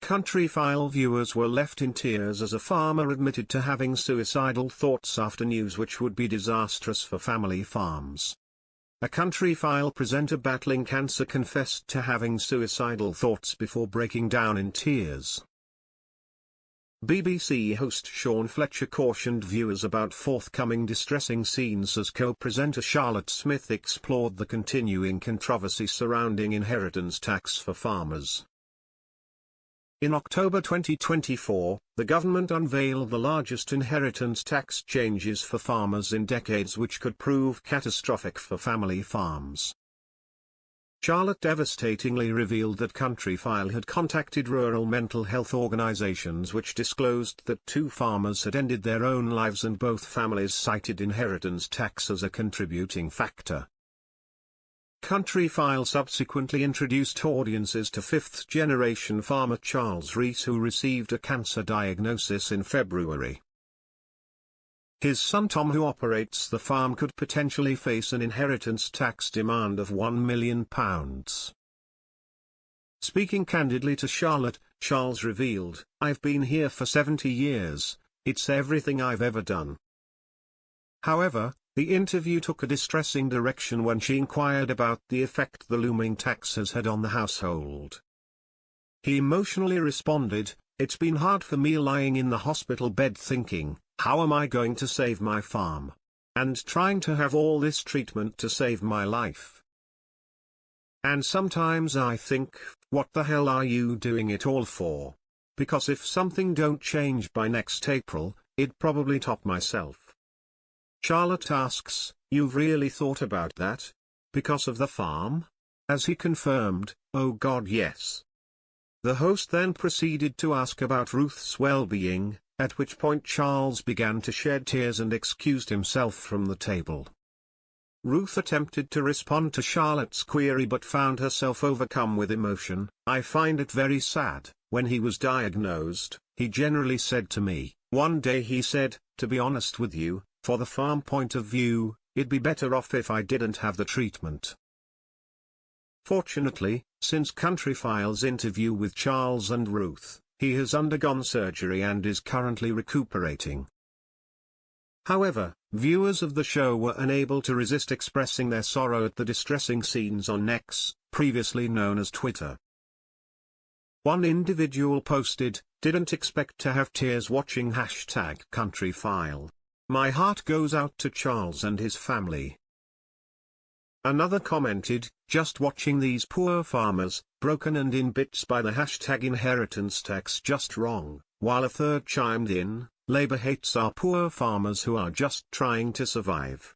Countryfile viewers were left in tears as a farmer admitted to having suicidal thoughts after news which would be disastrous for family farms. A Countryfile presenter battling cancer confessed to having suicidal thoughts before breaking down in tears. BBC host Sean Fletcher cautioned viewers about forthcoming distressing scenes as co-presenter Charlotte Smith explored the continuing controversy surrounding inheritance tax for farmers. In October 2024, the government unveiled the largest inheritance tax changes for farmers in decades, which could prove catastrophic for family farms. Charlotte devastatingly revealed that Countryfile had contacted rural mental health organizations which disclosed that 2 farmers had ended their own lives, and both families cited inheritance tax as a contributing factor. Countryfile subsequently introduced audiences to 5th-generation farmer Charles Rees, who received a cancer diagnosis in February. His son Tom, who operates the farm, could potentially face an inheritance tax demand of £1 million. Speaking candidly to Charlotte, Charles revealed, "I've been here for 70 years, it's everything I've ever done." However, the interview took a distressing direction when she inquired about the effect the looming tax has had on the household. He emotionally responded, "It's been hard for me lying in the hospital bed thinking, how am I going to save my farm? And trying to have all this treatment to save my life. And sometimes I think, what the hell are you doing it all for? Because if something don't change by next April, I'd probably top myself." Charlotte asks, "You've really thought about that? Because of the farm?" As he confirmed, "Oh God, yes." The host then proceeded to ask about Ruth's well-being, at which point Charles began to shed tears and excused himself from the table. Ruth attempted to respond to Charlotte's query but found herself overcome with emotion. "I find it very sad. When he was diagnosed, he generally said to me, one day he said, to be honest with you, for the farm point of view, it'd be better off if I didn't have the treatment." Fortunately, since Countryfile's interview with Charles and Ruth, he has undergone surgery and is currently recuperating. However, viewers of the show were unable to resist expressing their sorrow at the distressing scenes on X, previously known as Twitter. One individual posted, "Didn't expect to have tears watching #Countryfile. My heart goes out to Charles and his family." Another commented, "Just watching these poor farmers, broken and in bits by the #inheritance tax, just wrong," while a third chimed in, "Labour hates our poor farmers who are just trying to survive."